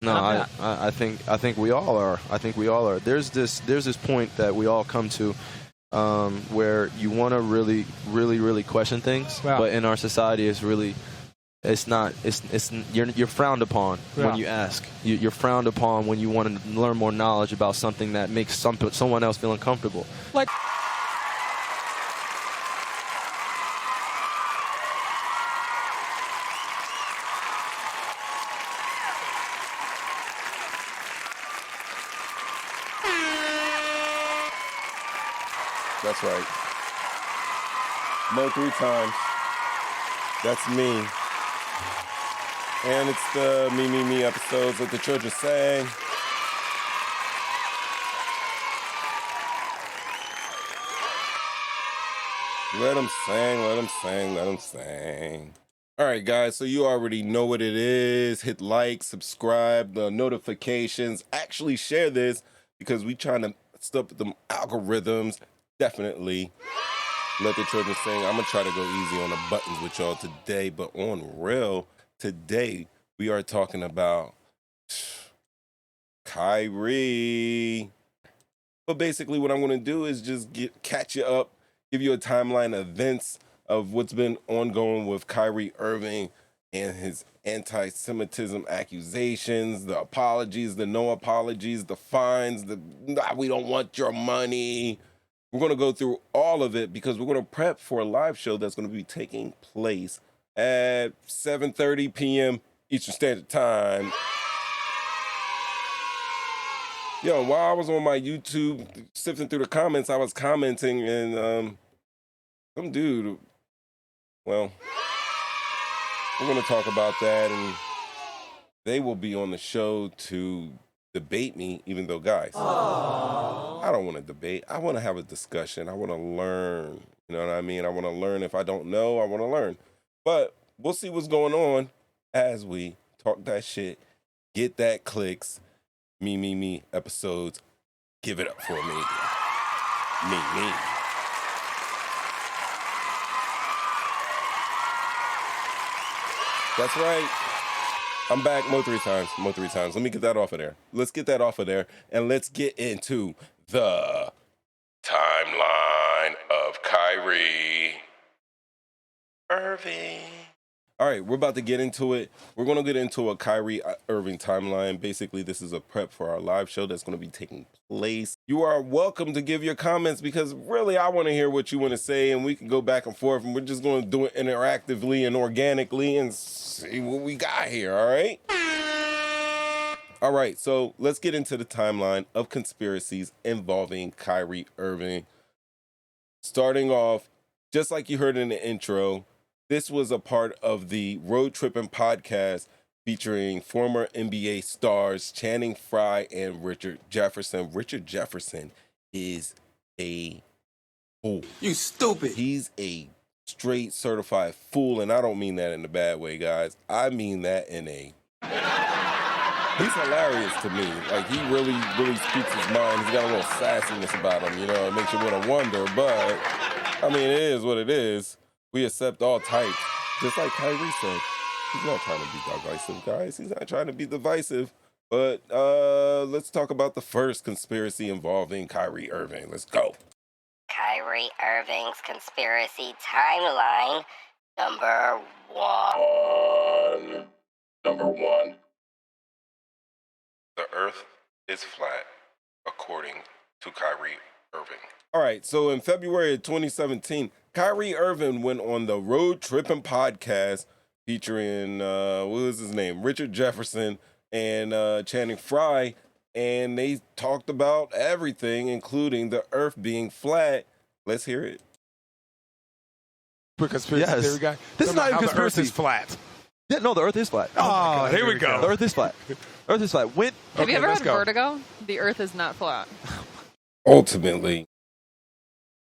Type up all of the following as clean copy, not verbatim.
No, I think we all are. I think we all are. There's this point that we all come to where you want to really question things, but in our society, it's not. You're frowned upon when you ask. You're frowned upon when you want to learn more knowledge about something that makes someone else feel uncomfortable. Like. That's right. Mo 3 times. That's me. And it's the Me episodes that the children sang. Let them sing, let them sing, let them sing. All right, guys, so you already know what it is. Hit like, subscribe, the notifications. Actually share this because we trying to stop them algorithms. Definitely let the children sing. I'm going to try to go easy on the buttons with y'all today, but on real, today we are talking about Kyrie. But basically what I'm going to do is just catch you up, give you a timeline of events of what's been ongoing with Kyrie Irving and his anti-Semitism accusations, the apologies, the no apologies, the fines, we don't want your money. We're going to go through all of it because we're going to prep for a live show that's going to be taking place at 7:30 p.m. Eastern Standard Time. Yo, while I was on my YouTube sifting through the comments, I was commenting and some dude, well, we're going to talk about that and they will be on the show to debate me, even though, guys, I don't want to debate. I want to have a discussion. I want to learn. You know what I mean? I want to learn. If I don't know, I want to learn. But we'll see what's going on as we talk that shit, get that clicks, me episodes. Give it up for me. Me. That's right. I'm back Mo 3 times. Let me get that off of there. Let's get that off of there, and let's get into the timeline of Kyrie Irving. All right, we're about to get into it. We're going to get into a Kyrie Irving timeline. Basically, this is a prep for our live show that's going to be taking place. You are welcome to give your comments because really I want to hear what you want to say, and we can go back and forth, and we're just going to do it interactively and organically and see what we got here, all right? All right, so let's get into the timeline of conspiracies involving Kyrie Irving. Starting off, just like you heard in the intro, this was a part of the Road Trippin' podcast featuring former NBA stars Channing Frye and Richard Jefferson. Richard Jefferson is a fool. You stupid. He's a straight certified fool, and I don't mean that in a bad way, guys. I mean that in a... He's hilarious to me. Like, he really speaks his mind. He's got a little sassiness about him, you know. It makes you want to wonder, but, I mean, it is what it is. We accept all types. Just like Kyrie said, he's not trying to be divisive, guys. He's not trying to be divisive. But let's talk about the first conspiracy involving Kyrie Irving. Let's go. Kyrie Irving's conspiracy timeline, number one. Number one. The earth is flat, according to Kyrie Irving. All right, so in February of 2017, Kyrie Irving went on the Road Trippin' podcast featuring, what was his name? Richard Jefferson and Channing Frye, and they talked about everything, including the earth being flat. Let's hear it. Quick conspiracy theory guy. This is not even conspiracy. The earth is flat. Yeah, no, the earth is flat. Oh, here we go. The earth is flat. Earth is flat. Have you ever had vertigo? The earth is not flat. Ultimately,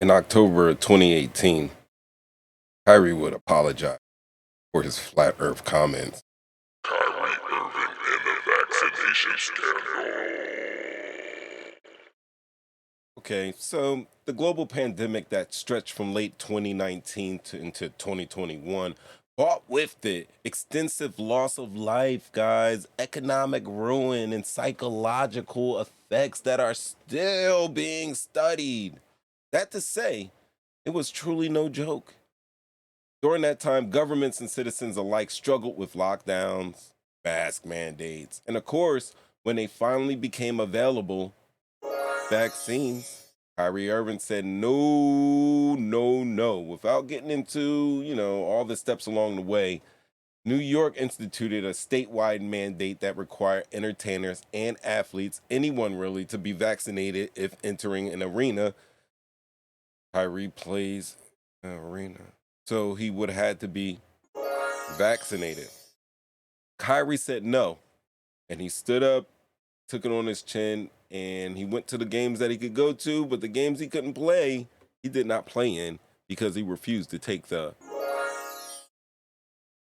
in October of 2018, Kyrie would apologize for his flat earth comments. Kyrie Irving and the vaccination scandal. Okay, so the global pandemic that stretched from late 2019 into 2021 brought with it extensive loss of life, guys, economic ruin, and psychological effects that are still being studied. That to say, it was truly no joke. During that time, governments and citizens alike struggled with lockdowns, mask mandates, and of course, when they finally became available, vaccines, Kyrie Irving said no, no, no. Without getting into, all the steps along the way, New York instituted a statewide mandate that required entertainers and athletes, anyone really, to be vaccinated if entering an arena. Kyrie plays an arena, so he would have had to be vaccinated. Kyrie said no, and he stood up, took it on his chin, and he went to the games that he could go to, but the games he couldn't play, he did not play in because he refused to take the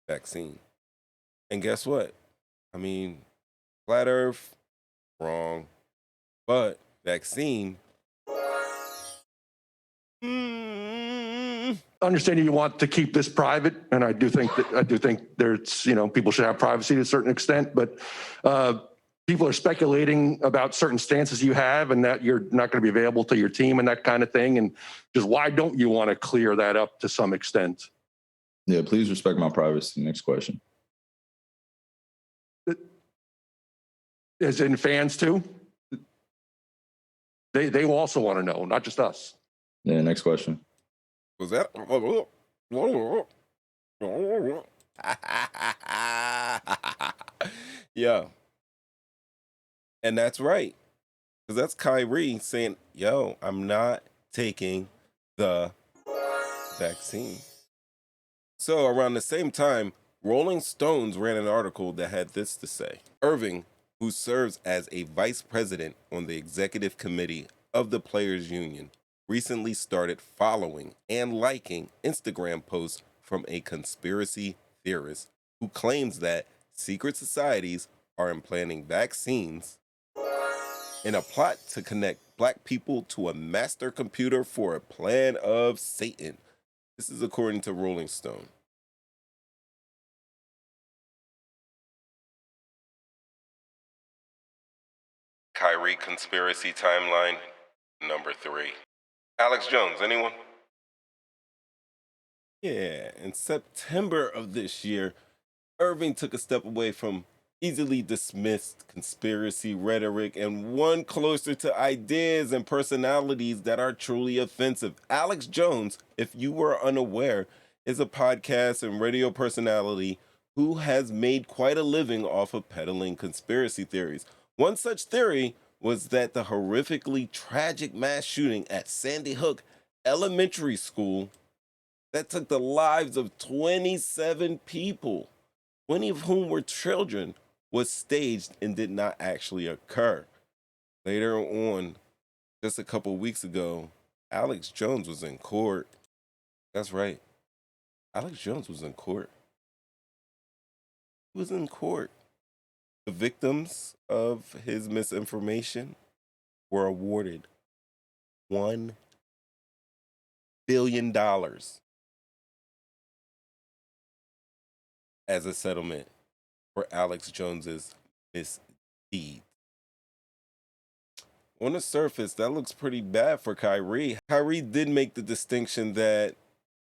vaccine. And guess what? I mean, flat earth, wrong, but vaccine. Understanding you want to keep this private, and I do think there's, people should have privacy to a certain extent, but people are speculating about certain stances you have and that you're not going to be available to your team and that kind of thing. And just why don't you want to clear that up to some extent? Yeah, please respect my privacy. Next question. As in fans too? They also want to know, not just us. Yeah, next question. Was that? Yeah. And that's right. Because that's Kyrie saying, yo, I'm not taking the vaccine. So around the same time, Rolling Stones ran an article that had this to say. Irving, who serves as a vice president on the executive committee of the Players Union, recently started following and liking Instagram posts from a conspiracy theorist who claims that secret societies are implanting vaccines in a plot to connect Black people to a master computer for a plan of Satan. This is according to Rolling Stone. Kyrie conspiracy timeline, number 3. Alex Jones, anyone? Yeah, in September of this year, Irving took a step away from easily dismissed conspiracy rhetoric and one closer to ideas and personalities that are truly offensive. Alex Jones, if you were unaware, is a podcast and radio personality who has made quite a living off of peddling conspiracy theories. One such theory was that the horrifically tragic mass shooting at Sandy Hook Elementary School that took the lives of 27 people, 20 of whom were children, was staged and did not actually occur. Later on, just a couple weeks ago, Alex Jones was in court. That's right. Alex Jones was in court. He was in court. The victims of his misinformation were awarded $1 billion as a settlement for Alex Jones's misdeeds. On the surface, that looks pretty bad for Kyrie. Kyrie did make the distinction that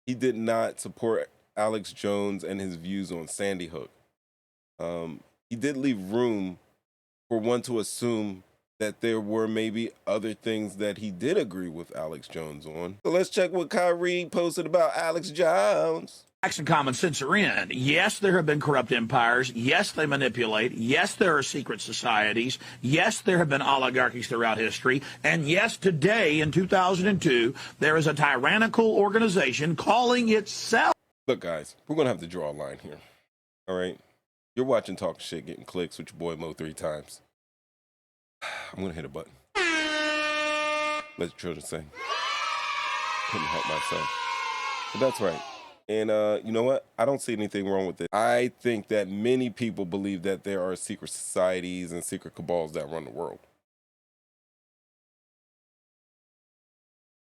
he did not support Alex Jones and his views on Sandy Hook. He did leave room for one to assume that there were maybe other things that he did agree with Alex Jones on. So let's check what Kyrie posted about Alex Jones. Facts and common sense are in. Yes, there have been corrupt empires. Yes, they manipulate. Yes, there are secret societies. Yes, there have been oligarchies throughout history. And yes, today in 2002, there is a tyrannical organization calling itself. Look, guys, we're going to have to draw a line here. All right? You're watching Talk Shit, getting clicks with your boy Mo 3 times. I'm going to hit a button. Let the children sing. Couldn't help myself. But that's right. And you know what? I don't see anything wrong with it. I think that many people believe that there are secret societies and secret cabals that run the world.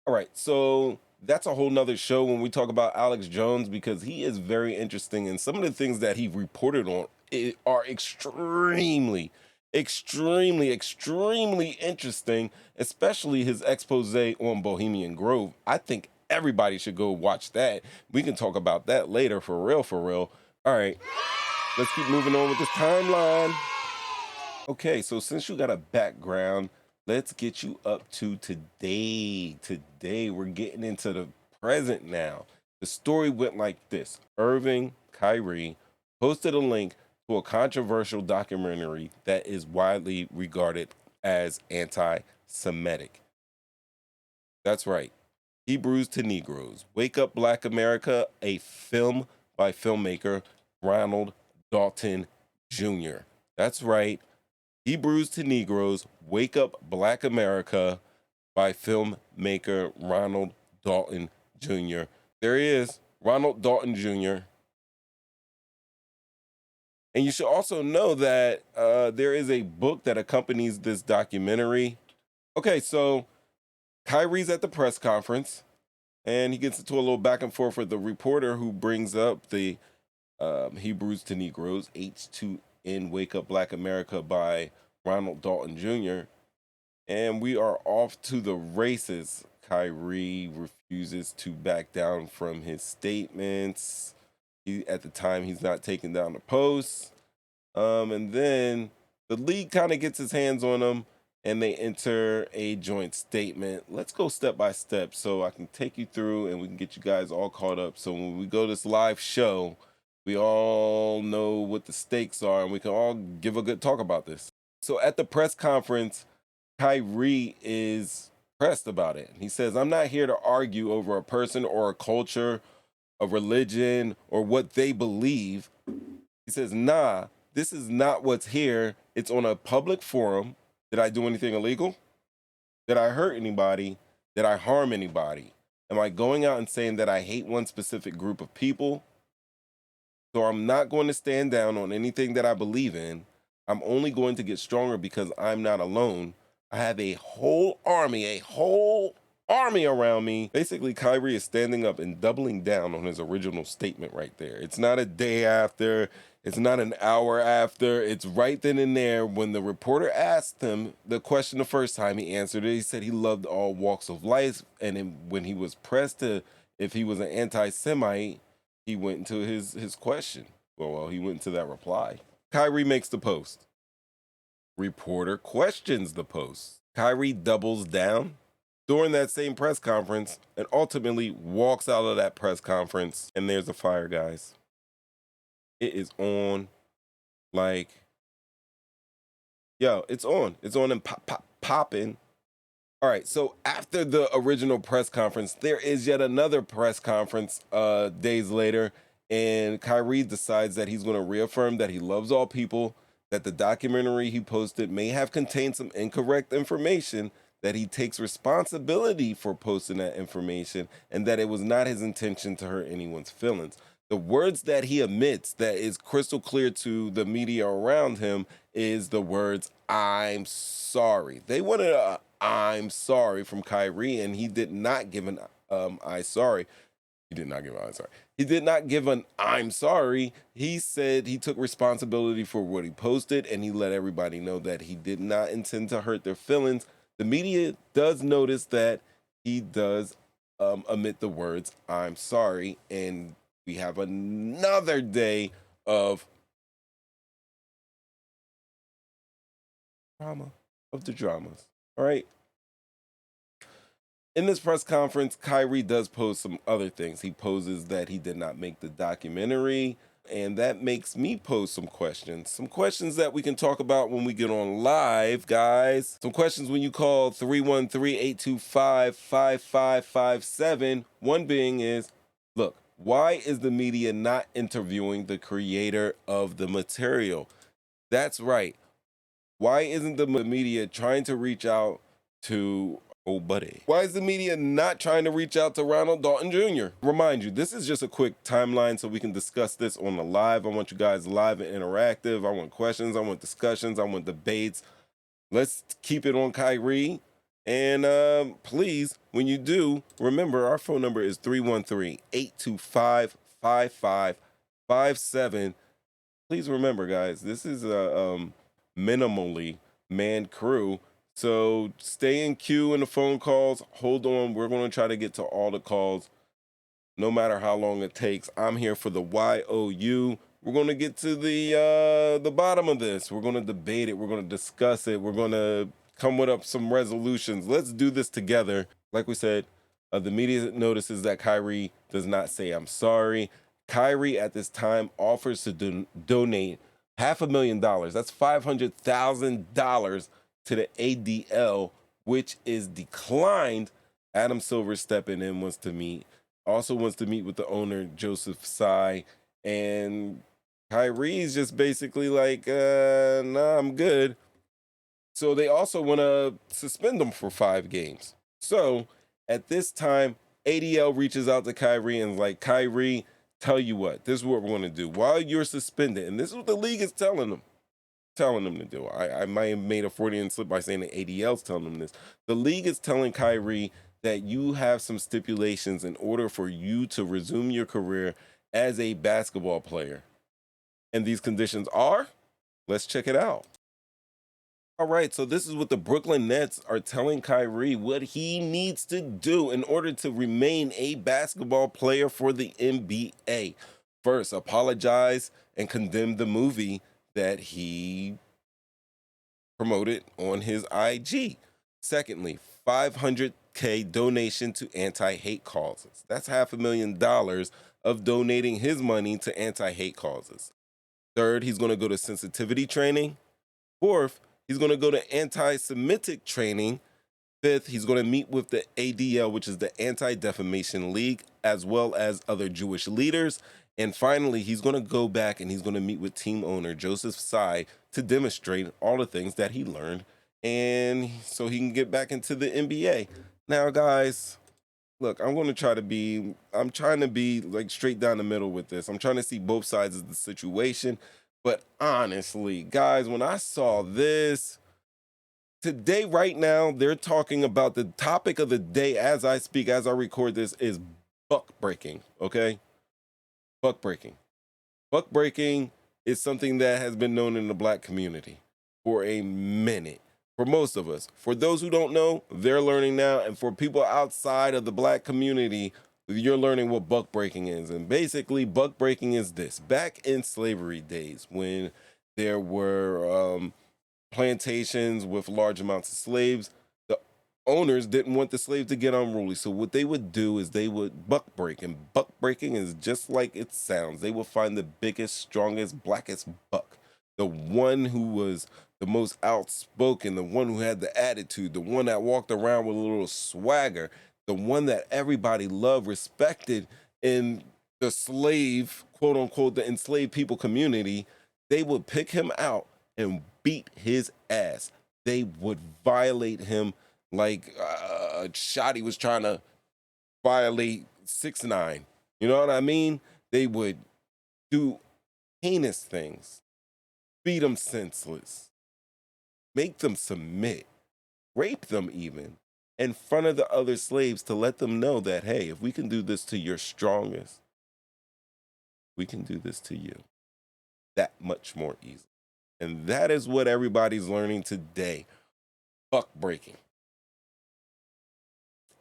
All right, so that's a whole nother show when we talk about Alex Jones, because he is very interesting. And some of the things that he reported on are extremely interesting, especially his expose on Bohemian Grove. I think everybody should go watch that. We can talk about that later, for real, for real. All right, let's keep moving on with this timeline. Okay, so since you got a background, let's get you up to today. Today, we're getting into the present now. The story went like this. Irving Kyrie posted a link to a controversial documentary that is widely regarded as anti-Semitic. That's right. Hebrews to Negros. Wake Up Black America, a film by filmmaker Ronald Dalton Jr. That's right. Hebrews to Negros, Wake Up Black America by filmmaker Ronald Dalton Jr. There he is, Ronald Dalton Jr. And you should also know that there is a book that accompanies this documentary. Okay, so Kyrie's at the press conference, and he gets into a little back and forth with the reporter who brings up the Hebrews to Negros, H2N Wake Up Black America by Ronald Dalton Jr. And we are off to the races. Kyrie refuses to back down from his statements. At the time, he's not taking down the posts. And then the league kind of gets his hands on him, and they enter a joint statement. Let's go step by step so I can take you through and we can get you guys all caught up. So when we go this live show, we all know what the stakes are, and we can all give a good talk about this. So at the press conference, Kyrie is pressed about it. He says, "I'm not here to argue over a person or a culture, a religion, or what they believe." He says, "Nah, this is not what's here. It's on a public forum. Did I do anything illegal? Did I hurt anybody? Did I harm anybody? Am I going out and saying that I hate one specific group of people? So I'm not going to stand down on anything that I believe in. I'm only going to get stronger because I'm not alone. I have a whole army around me." Basically, Kyrie is standing up and doubling down on his original statement right there. It's not a day after. It's not an hour after. It's right then and there. When the reporter asked him the question the first time, he answered it. He said he loved all walks of life. And then when he was pressed to if he was an anti-Semite, he went into his question. Well, he went into that reply. Kyrie makes the post. Reporter questions the post. Kyrie doubles down during that same press conference and ultimately walks out of that press conference. And there's a fire, guys. It is on like, yo, it's on. It's on and popping. All right, so after the original press conference, there is yet another press conference days later, and Kyrie decides that he's going to reaffirm that he loves all people, that the documentary he posted may have contained some incorrect information, that he takes responsibility for posting that information, and that it was not his intention to hurt anyone's feelings. The words that he admits that is crystal clear to the media around him is the words, "I'm sorry." They wanted a "I'm sorry" from Kyrie, and he did not give an "I sorry." He did not give an "I'm sorry." He did not give an "I'm sorry." He said he took responsibility for what he posted, and he let everybody know that he did not intend to hurt their feelings. The media does notice that he does omit the words "I'm sorry," and we have another day of drama, of the dramas. All right. In this press conference, Kyrie does pose some other things. He poses that he did not make the documentary, and that makes me pose some questions. Some questions that we can talk about when we get on live, guys. Some questions when you call 313-825-5557. One being is, look, why is the media not interviewing the creator of the material? That's right. Why isn't the media trying to reach out to old buddy? Why is the media not trying to reach out to Ronald Dalton Jr.? Remind you, this is just a quick timeline so we can discuss this on the live. I want you guys live and interactive. I want questions. I want discussions. I want debates. Let's keep it on Kyrie. And please, when you do, remember our phone number is 313-825-5557. Please remember, guys, this is a minimally manned crew. So stay in queue in the phone calls. Hold on. We're going to try to get to all the calls, no matter how long it takes. I'm here for the YOU. We're going to get to the bottom of this. We're going to debate it. We're going to discuss it. We're going to come with up some resolutions. Let's do this together. Like we said, the media notices that Kyrie does not say I'm sorry. Kyrie at this time offers to donate $500,000. That's $500,000 to the ADL, which is declined. Adam Silver stepping in, wants to meet with the owner, Joseph Tsai, and Kyrie's just basically like, nah, I'm good. So they also want to suspend him for 5 games. So at this time, ADL reaches out to Kyrie and is like, Kyrie, tell you what, this is what we're going to do. While you're suspended, and this is what the league is telling them to do. I might have made a Freudian slip by saying the ADL's telling them this. The league is telling Kyrie that you have some stipulations in order for you to resume your career as a basketball player. And these conditions are, let's check it out. All right, so this is what the Brooklyn Nets are telling Kyrie what he needs to do in order to remain a basketball player for the NBA. First, apologize and condemn the movie that he promoted on his IG. Secondly, $500K donation to anti-hate causes. That's $500,000 of donating his money to anti-hate causes. Third, he's going to go to sensitivity training. Fourth, he's going to go to anti-Semitic training. Fifth, he's going to meet with the ADL, which is the Anti-Defamation League, as well as other Jewish leaders. And finally, he's going to go back and he's going to meet with team owner Joseph Tsai to demonstrate all the things that he learned, and so he can get back into the NBA. Now, guys, look, I'm trying to be like straight down the middle with this. I'm trying to see both sides of the situation. But honestly, guys, when I saw this today, right now, they're talking about the topic of the day as I speak, as I record this, is buck breaking, okay? Buck breaking. Buck breaking is something that has been known in the black community for a minute. For most of us. For those who don't know, they're learning now. And for people outside of the black community, you're learning what buck breaking is. And basically, buck breaking is this. Back in slavery days, when there were plantations with large amounts of slaves, the owners didn't want the slaves to get unruly. So what they would do is they would buck break. And buck breaking is just like it sounds. They would find the biggest, strongest, blackest buck. The one who was the most outspoken, the one who had the attitude, the one that walked around with a little swagger, the one that everybody loved, respected in the slave, quote unquote, the enslaved people community. They would pick him out and beat his ass. They would violate him like Shotty was trying to violate 6ix9ine. You know what I mean? They would do heinous things, beat them senseless, make them submit, rape them even, in front of the other slaves to let them know that, hey, if we can do this to your strongest, we can do this to you that much more easily. And that is what everybody's learning today. Buck breaking.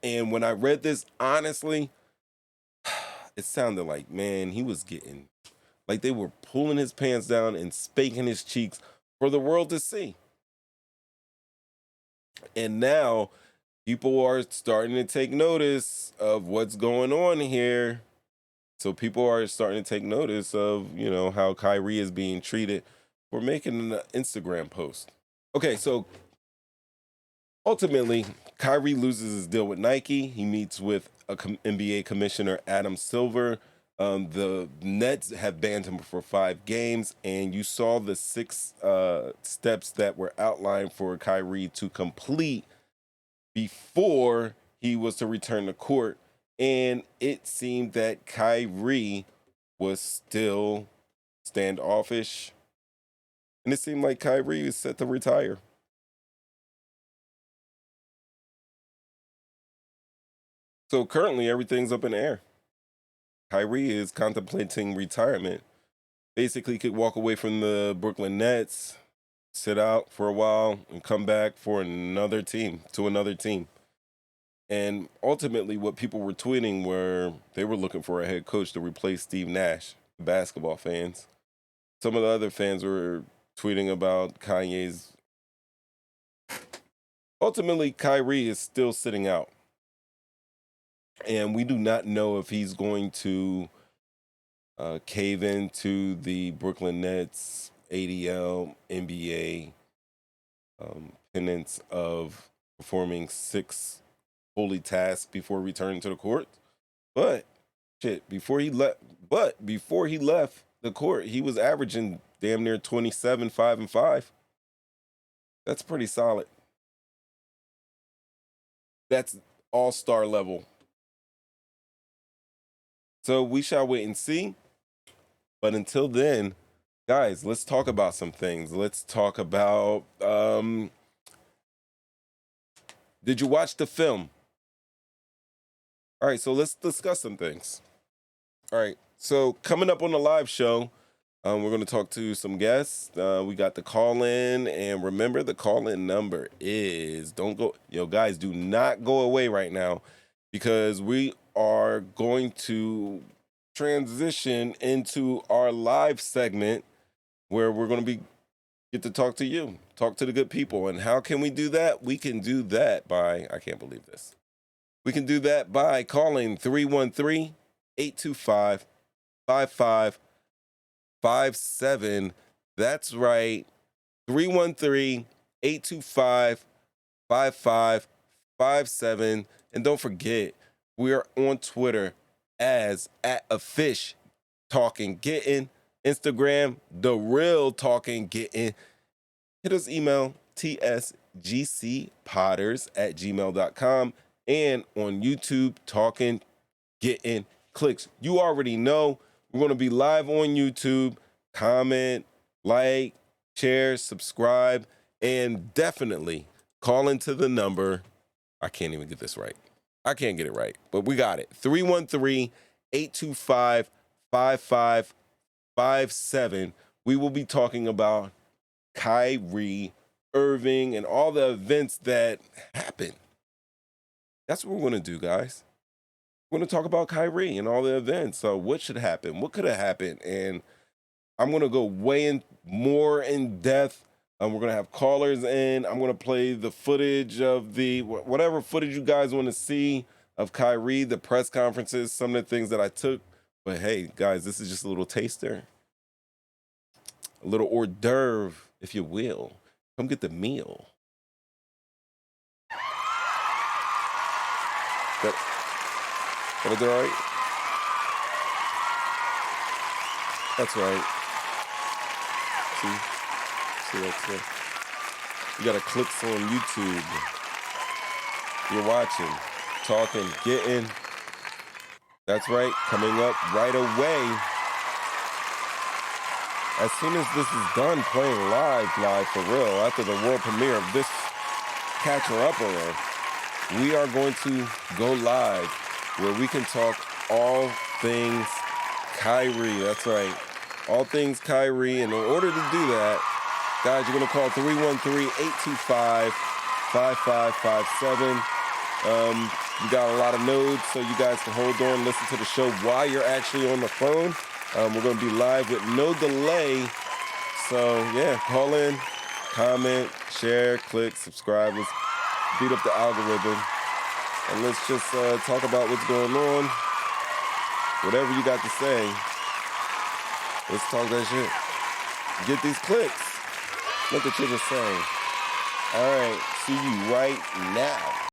And when I read this, honestly, it sounded like, man, he was getting, like they were pulling his pants down and spanking his cheeks for the world to see. And now people are starting to take notice of what's going on here. So people are starting to take notice of, you know, how Kyrie is being treated for making an Instagram post. Okay, so ultimately, Kyrie loses his deal with Nike. He meets with NBA commissioner Adam Silver. The Nets have banned him for 5 games, and you saw the 6 steps that were outlined for Kyrie to complete before he was to return to court. And it seemed that Kyrie was still standoffish, and it seemed like Kyrie was set to retire. So currently, everything's up in the air. Kyrie is contemplating retirement. Basically, could walk away from the Brooklyn Nets, sit out for a while, and come back for another team, to another team. And ultimately, what people were tweeting were they were looking for a head coach to replace Steve Nash, basketball fans. Some of the other fans were tweeting about Kanye's. Ultimately, Kyrie is still sitting out. And we do not know if he's going to cave into the Brooklyn Nets ADL NBA penance of performing 6 holy tasks before returning to the court. But before he left the court, he was averaging damn near 27, 5 and 5. That's pretty solid. That's all-star level. So we shall wait and see. But until then, guys, let's talk about some things. Let's talk about, did you watch the film? All right, so let's discuss some things. All right, so coming up on the live show, we're going to talk to some guests. We got the call-in, and remember the call-in number is, guys, do not go away right now because we are going to transition into our live segment where we're going to get to talk to you, talk to the good people. And how can we do that? We can do that by, I can't believe this. We can do that by calling 313-825-5557. That's right, 313-825-5557. And don't forget, we are on Twitter as @afish_talking_getting, Instagram, The Real Talking Getting. Hit us email tsgcpotters@gmail.com and on YouTube, Talking Getting Clicks. You already know we're going to be live on YouTube. Comment, like, share, subscribe, and definitely call into the number. I can't even get this right. I can't get it right, but we got it. 313-825-5557. We will be talking about Kyrie Irving and all the events that happened. That's what we're going to do, guys. We're going to talk about Kyrie and all the events. So what should happen? What could have happened? And I'm going to go more in depth. We're going to have callers in. I'm going to play the footage of whatever footage you guys want to see of Kyrie, the press conferences, some of the things that I took. But hey, guys, this is just a little taster. A little hors d'oeuvre, if you will. Come get the meal. That was all right? That's right. See, that's it. You got to click on YouTube. You're watching, talking, getting. That's right, coming up right away. As soon as this is done playing live for real, after the world premiere of this Catcher Upper, we are going to go live where we can talk all things Kyrie. That's right, all things Kyrie. And in order to do that, guys, you're going to call 313-825-5557. You got a lot of nodes, so you guys can hold on, listen to the show while you're actually on the phone. We're going to be live with no delay. So, yeah, call in, comment, share, click, subscribe. Let's beat up the algorithm. And let's just talk about what's going on. Whatever you got to say, let's talk that shit. Get these clicks. Let the children sing. All right, see you right now.